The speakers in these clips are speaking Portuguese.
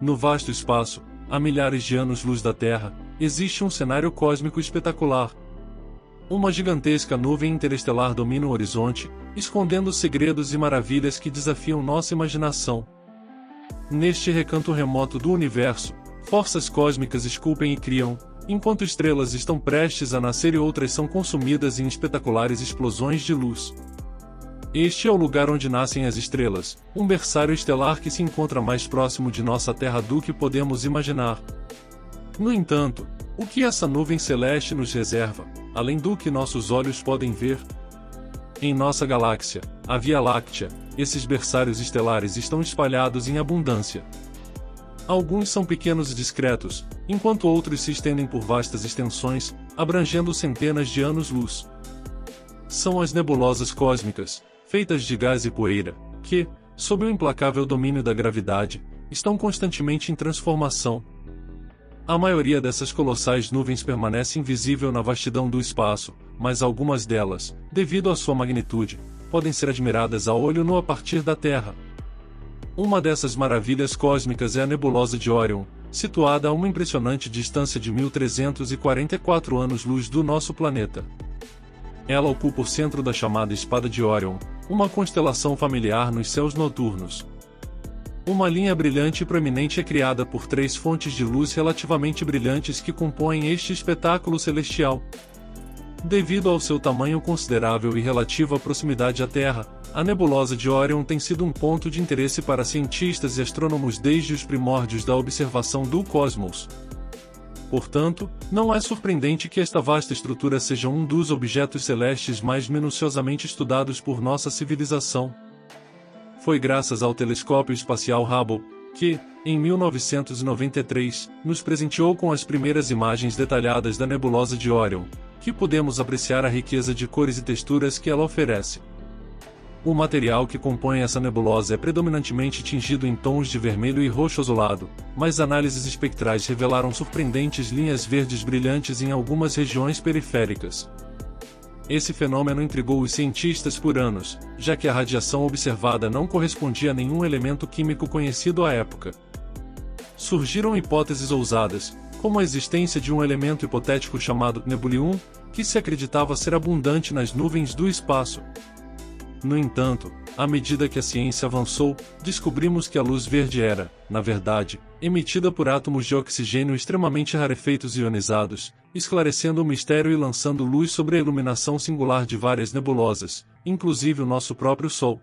No vasto espaço, a milhares de anos-luz da Terra, existe um cenário cósmico espetacular. Uma gigantesca nuvem interestelar domina o horizonte, escondendo segredos e maravilhas que desafiam nossa imaginação. Neste recanto remoto do universo, forças cósmicas esculpem e criam, enquanto estrelas estão prestes a nascer e outras são consumidas em espetaculares explosões de luz. Este é o lugar onde nascem as estrelas, um berçário estelar que se encontra mais próximo de nossa Terra do que podemos imaginar. No entanto, o que essa nuvem celeste nos reserva, além do que nossos olhos podem ver? Em nossa galáxia, a Via Láctea, esses berçários estelares estão espalhados em abundância. Alguns são pequenos e discretos, enquanto outros se estendem por vastas extensões, abrangendo centenas de anos-luz. São as nebulosas cósmicas, feitas de gás e poeira, que, sob o implacável domínio da gravidade, estão constantemente em transformação. A maioria dessas colossais nuvens permanece invisível na vastidão do espaço, mas algumas delas, devido à sua magnitude, podem ser admiradas a olho nu a partir da Terra. Uma dessas maravilhas cósmicas é a nebulosa de Órion, situada a uma impressionante distância de 1344 anos-luz do nosso planeta. Ela ocupa o centro da chamada Espada de Órion, uma constelação familiar nos céus noturnos. Uma linha brilhante e proeminente é criada por três fontes de luz relativamente brilhantes que compõem este espetáculo celestial. Devido ao seu tamanho considerável e relativa proximidade à Terra, a nebulosa de Órion tem sido um ponto de interesse para cientistas e astrônomos desde os primórdios da observação do cosmos. Portanto, não é surpreendente que esta vasta estrutura seja um dos objetos celestes mais minuciosamente estudados por nossa civilização. Foi graças ao telescópio espacial Hubble que, em 1993, nos presenteou com as primeiras imagens detalhadas da nebulosa de Órion, que pudemos apreciar a riqueza de cores e texturas que ela oferece. O material que compõe essa nebulosa é predominantemente tingido em tons de vermelho e roxo azulado, mas análises espectrais revelaram surpreendentes linhas verdes brilhantes em algumas regiões periféricas. Esse fenômeno intrigou os cientistas por anos, já que a radiação observada não correspondia a nenhum elemento químico conhecido à época. Surgiram hipóteses ousadas, como a existência de um elemento hipotético chamado nebulium, que se acreditava ser abundante nas nuvens do espaço. No entanto, à medida que a ciência avançou, descobrimos que a luz verde era, na verdade, emitida por átomos de oxigênio extremamente rarefeitos e ionizados, esclarecendo o mistério e lançando luz sobre a iluminação singular de várias nebulosas, inclusive o nosso próprio Sol.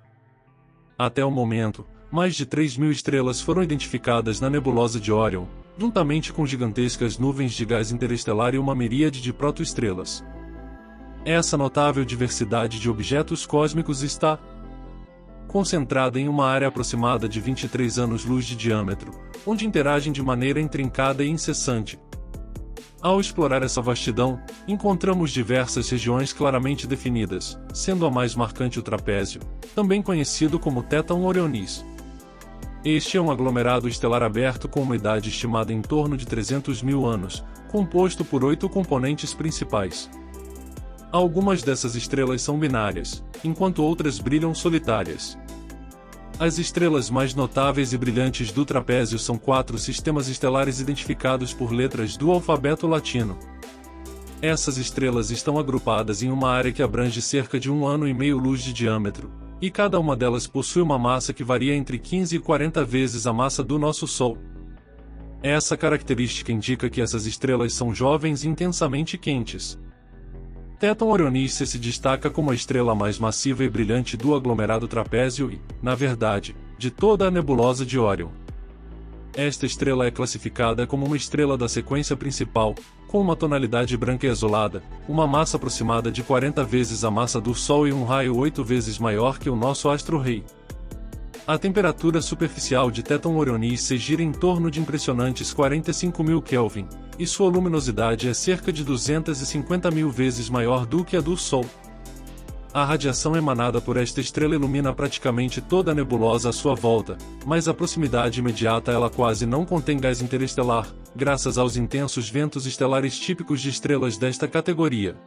Até o momento, mais de 3.000 estrelas foram identificadas na nebulosa de Órion, juntamente com gigantescas nuvens de gás interestelar e uma miríade de protoestrelas. Essa notável diversidade de objetos cósmicos está concentrada em uma área aproximada de 23 anos-luz de diâmetro, onde interagem de maneira intrincada e incessante. Ao explorar essa vastidão, encontramos diversas regiões claramente definidas, sendo a mais marcante o trapézio, também conhecido como Téton Orionis. Este é um aglomerado estelar aberto com uma idade estimada em torno de 300 mil anos, composto por 8 componentes principais. Algumas dessas estrelas são binárias, enquanto outras brilham solitárias. As estrelas mais notáveis e brilhantes do trapézio são 4 sistemas estelares identificados por letras do alfabeto latino. Essas estrelas estão agrupadas em uma área que abrange cerca de 1,5 ano-luz de diâmetro, e cada uma delas possui uma massa que varia entre 15 e 40 vezes a massa do nosso Sol. Essa característica indica que essas estrelas são jovens e intensamente quentes. Téton Orionis se destaca como a estrela mais massiva e brilhante do aglomerado trapézio e, na verdade, de toda a nebulosa de Órion. Esta estrela é classificada como uma estrela da sequência principal, com uma tonalidade branca e azulada, uma massa aproximada de 40 vezes a massa do Sol e um raio 8 vezes maior que o nosso astro-rei. A temperatura superficial de Téton Orionis se gira em torno de impressionantes 45.000 Kelvin, e sua luminosidade é cerca de 250.000 vezes maior do que a do Sol. A radiação emanada por esta estrela ilumina praticamente toda a nebulosa à sua volta, mas a proximidade imediata ela quase não contém gás interestelar, graças aos intensos ventos estelares típicos de estrelas desta categoria.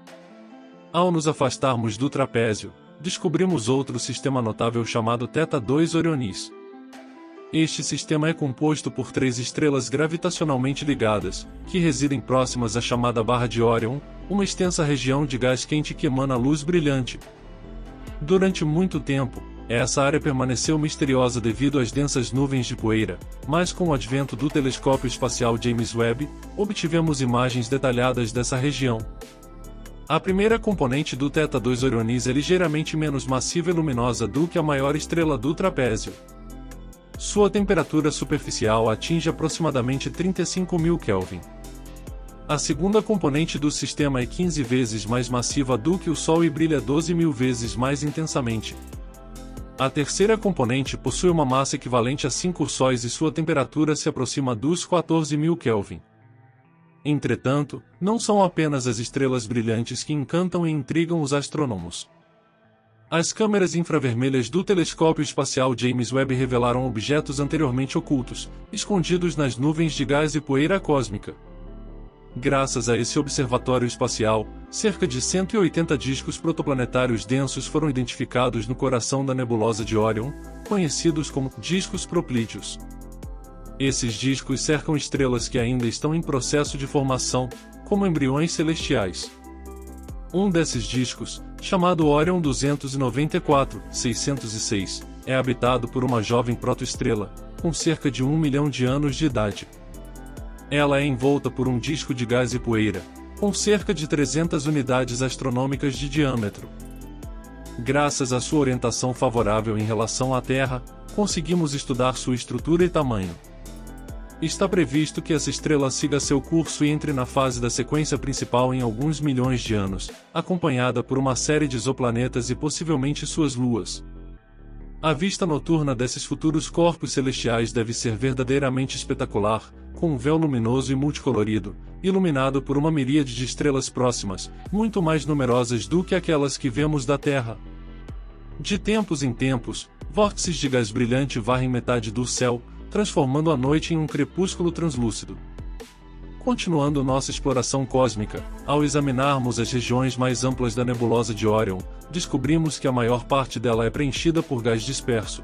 Ao nos afastarmos do trapézio, descobrimos outro sistema notável chamado Theta 2 Orionis. Este sistema é composto por 3 estrelas gravitacionalmente ligadas, que residem próximas à chamada Barra de Órion, uma extensa região de gás quente que emana luz brilhante. Durante muito tempo, essa área permaneceu misteriosa devido às densas nuvens de poeira, mas com o advento do telescópio espacial James Webb, obtivemos imagens detalhadas dessa região. A primeira componente do Theta 2 Orionis é ligeiramente menos massiva e luminosa do que a maior estrela do trapézio. Sua temperatura superficial atinge aproximadamente 35.000 Kelvin. A segunda componente do sistema é 15 vezes mais massiva do que o Sol e brilha 12.000 vezes mais intensamente. A terceira componente possui uma massa equivalente a 5 sóis e sua temperatura se aproxima dos 14.000 Kelvin. Entretanto, não são apenas as estrelas brilhantes que encantam e intrigam os astrônomos. As câmeras infravermelhas do telescópio espacial James Webb revelaram objetos anteriormente ocultos, escondidos nas nuvens de gás e poeira cósmica. Graças a esse observatório espacial, cerca de 180 discos protoplanetários densos foram identificados no coração da nebulosa de Órion, conhecidos como discos proplídeos. Esses discos cercam estrelas que ainda estão em processo de formação, como embriões celestiais. Um desses discos, chamado Órion 294-606, é habitado por uma jovem protoestrela, com cerca de 1 milhão de anos de idade. Ela é envolta por um disco de gás e poeira, com cerca de 300 unidades astronômicas de diâmetro. Graças à sua orientação favorável em relação à Terra, conseguimos estudar sua estrutura e tamanho. Está previsto que essa estrela siga seu curso e entre na fase da sequência principal em alguns milhões de anos, acompanhada por uma série de exoplanetas e possivelmente suas luas. A vista noturna desses futuros corpos celestiais deve ser verdadeiramente espetacular, com um véu luminoso e multicolorido, iluminado por uma miríade de estrelas próximas, muito mais numerosas do que aquelas que vemos da Terra. De tempos em tempos, vórtices de gás brilhante varrem metade do céu, transformando a noite em um crepúsculo translúcido. Continuando nossa exploração cósmica, ao examinarmos as regiões mais amplas da nebulosa de Órion, descobrimos que a maior parte dela é preenchida por gás disperso.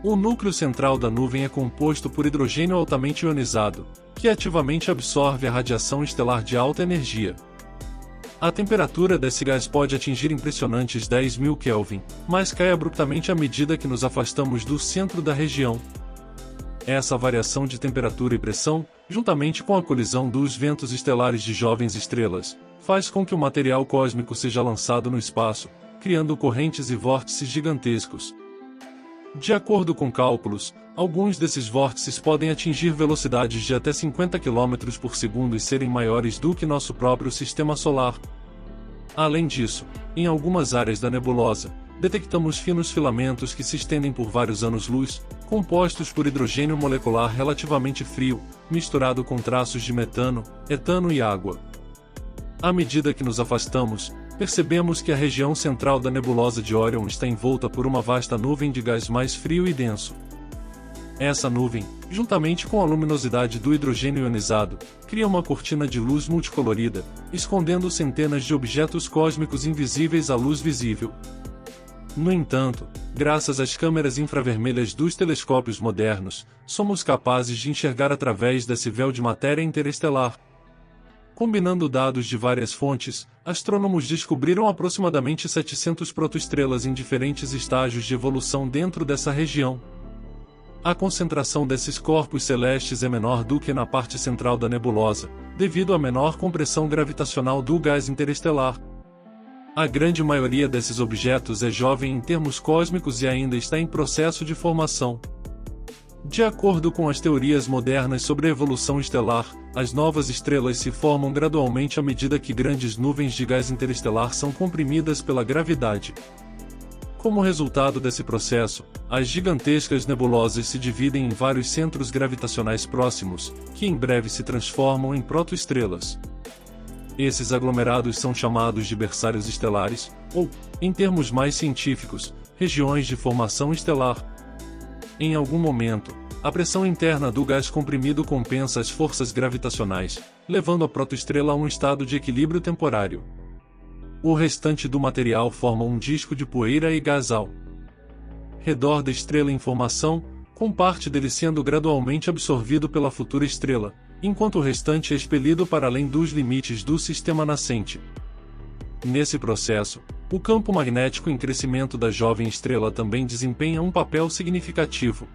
O núcleo central da nuvem é composto por hidrogênio altamente ionizado, que ativamente absorve a radiação estelar de alta energia. A temperatura desse gás pode atingir impressionantes 10.000 Kelvin, mas cai abruptamente à medida que nos afastamos do centro da região. Essa variação de temperatura e pressão, juntamente com a colisão dos ventos estelares de jovens estrelas, faz com que o material cósmico seja lançado no espaço, criando correntes e vórtices gigantescos. De acordo com cálculos, alguns desses vórtices podem atingir velocidades de até 50 km por segundo e serem maiores do que nosso próprio sistema solar. Além disso, em algumas áreas da nebulosa, detectamos finos filamentos que se estendem por vários anos-luz, compostos por hidrogênio molecular relativamente frio, misturado com traços de metano, etano e água. À medida que nos afastamos, percebemos que a região central da nebulosa de Órion está envolta por uma vasta nuvem de gás mais frio e denso. Essa nuvem, juntamente com a luminosidade do hidrogênio ionizado, cria uma cortina de luz multicolorida, escondendo centenas de objetos cósmicos invisíveis à luz visível. No entanto, graças às câmeras infravermelhas dos telescópios modernos, somos capazes de enxergar através desse véu de matéria interestelar. Combinando dados de várias fontes, astrônomos descobriram aproximadamente 700 protoestrelas em diferentes estágios de evolução dentro dessa região. A concentração desses corpos celestes é menor do que na parte central da nebulosa, devido à menor compressão gravitacional do gás interestelar. A grande maioria desses objetos é jovem em termos cósmicos e ainda está em processo de formação. De acordo com as teorias modernas sobre a evolução estelar, as novas estrelas se formam gradualmente à medida que grandes nuvens de gás interestelar são comprimidas pela gravidade. Como resultado desse processo, as gigantescas nebulosas se dividem em vários centros gravitacionais próximos, que em breve se transformam em protoestrelas. Esses aglomerados são chamados de berçários estelares, ou, em termos mais científicos, regiões de formação estelar. Em algum momento, a pressão interna do gás comprimido compensa as forças gravitacionais, levando a protoestrela a um estado de equilíbrio temporário. O restante do material forma um disco de poeira e gás ao redor da estrela em formação, com parte dele sendo gradualmente absorvido pela futura estrela, enquanto o restante é expelido para além dos limites do sistema nascente. Nesse processo, o campo magnético em crescimento da jovem estrela também desempenha um papel significativo.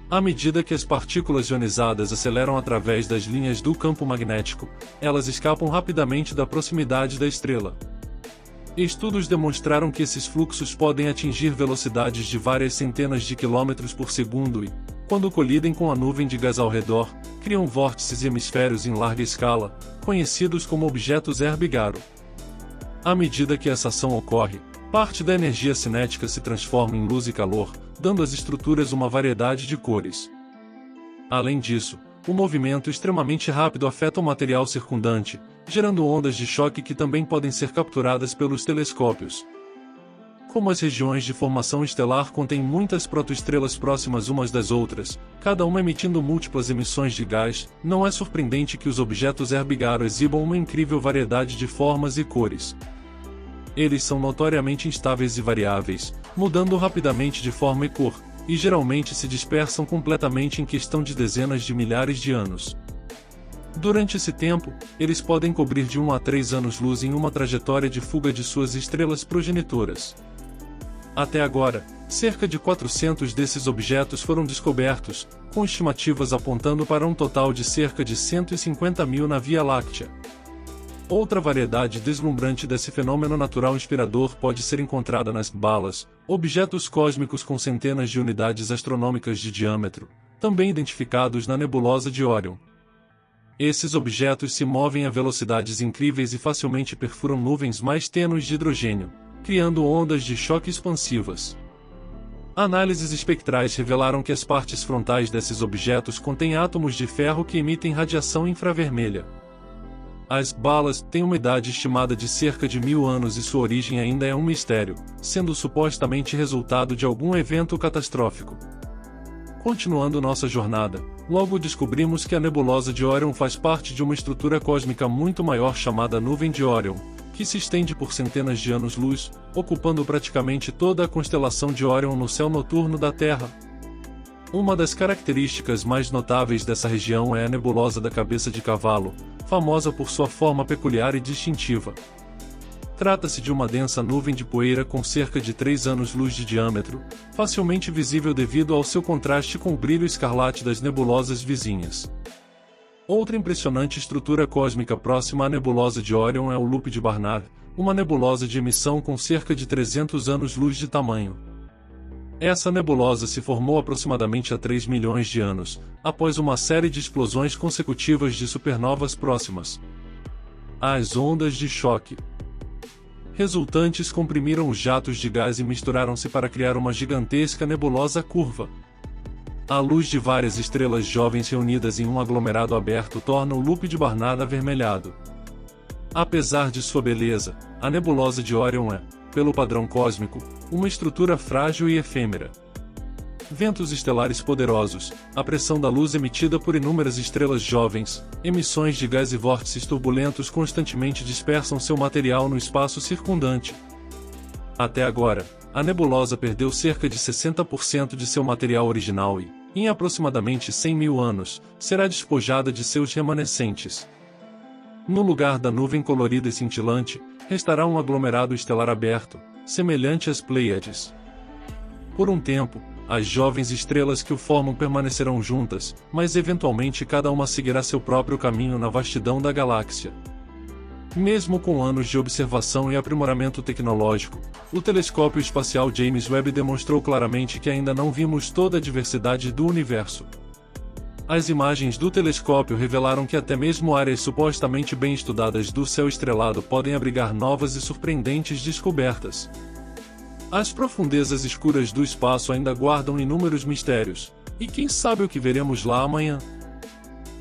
À medida que as partículas ionizadas aceleram através das linhas do campo magnético, elas escapam rapidamente da proximidade da estrela. Estudos demonstraram que esses fluxos podem atingir velocidades de várias centenas de quilômetros por segundo e, quando colidem com a nuvem de gás ao redor, criam vórtices e hemisférios em larga escala, conhecidos como objetos Herbigaro. À medida que essa ação ocorre, parte da energia cinética se transforma em luz e calor, dando às estruturas uma variedade de cores. Além disso, o movimento extremamente rápido afeta o material circundante, gerando ondas de choque que também podem ser capturadas pelos telescópios. Como as regiões de formação estelar contêm muitas protoestrelas próximas umas das outras, cada uma emitindo múltiplas emissões de gás, não é surpreendente que os objetos Herbigaro exibam uma incrível variedade de formas e cores. Eles são notoriamente instáveis e variáveis, mudando rapidamente de forma e cor, e geralmente se dispersam completamente em questão de dezenas de milhares de anos. Durante esse tempo, eles podem cobrir de 1 a 3 anos-luz em uma trajetória de fuga de suas estrelas progenitoras. Até agora, cerca de 400 desses objetos foram descobertos, com estimativas apontando para um total de cerca de 150 mil na Via Láctea. Outra variedade deslumbrante desse fenômeno natural inspirador pode ser encontrada nas balas, objetos cósmicos com centenas de unidades astronômicas de diâmetro, também identificados na nebulosa de Órion. Esses objetos se movem a velocidades incríveis e facilmente perfuram nuvens mais tênues de hidrogênio, criando ondas de choque expansivas. Análises espectrais revelaram que as partes frontais desses objetos contêm átomos de ferro que emitem radiação infravermelha. As balas têm uma idade estimada de cerca de 1000 anos e sua origem ainda é um mistério, sendo supostamente resultado de algum evento catastrófico. Continuando nossa jornada, logo descobrimos que a nebulosa de Órion faz parte de uma estrutura cósmica muito maior chamada Nuvem de Órion, que se estende por centenas de anos-luz, ocupando praticamente toda a constelação de Órion no céu noturno da Terra. Uma das características mais notáveis dessa região é a nebulosa da cabeça de cavalo, famosa por sua forma peculiar e distintiva. Trata-se de uma densa nuvem de poeira com cerca de 3 anos-luz de diâmetro, facilmente visível devido ao seu contraste com o brilho escarlate das nebulosas vizinhas. Outra impressionante estrutura cósmica próxima à nebulosa de Órion é o Loop de Barnard, uma nebulosa de emissão com cerca de 300 anos-luz de tamanho. Essa nebulosa se formou aproximadamente há 3 milhões de anos, após uma série de explosões consecutivas de supernovas próximas. As ondas de choque resultantes comprimiram os jatos de gás e misturaram-se para criar uma gigantesca nebulosa curva. A luz de várias estrelas jovens reunidas em um aglomerado aberto torna o Loop de Barnard avermelhado. Apesar de sua beleza, a nebulosa de Órion é, pelo padrão cósmico, uma estrutura frágil e efêmera. Ventos estelares poderosos, a pressão da luz emitida por inúmeras estrelas jovens, emissões de gás e vórtices turbulentos constantemente dispersam seu material no espaço circundante. Até agora, a nebulosa perdeu cerca de 60% de seu material original e, em aproximadamente 100 mil anos, será despojada de seus remanescentes. No lugar da nuvem colorida e cintilante, restará um aglomerado estelar aberto, semelhante às Pleiades. Por um tempo, as jovens estrelas que o formam permanecerão juntas, mas eventualmente cada uma seguirá seu próprio caminho na vastidão da galáxia. Mesmo com anos de observação e aprimoramento tecnológico, o telescópio espacial James Webb demonstrou claramente que ainda não vimos toda a diversidade do universo. As imagens do telescópio revelaram que até mesmo áreas supostamente bem estudadas do céu estrelado podem abrigar novas e surpreendentes descobertas. As profundezas escuras do espaço ainda guardam inúmeros mistérios, e quem sabe o que veremos lá amanhã?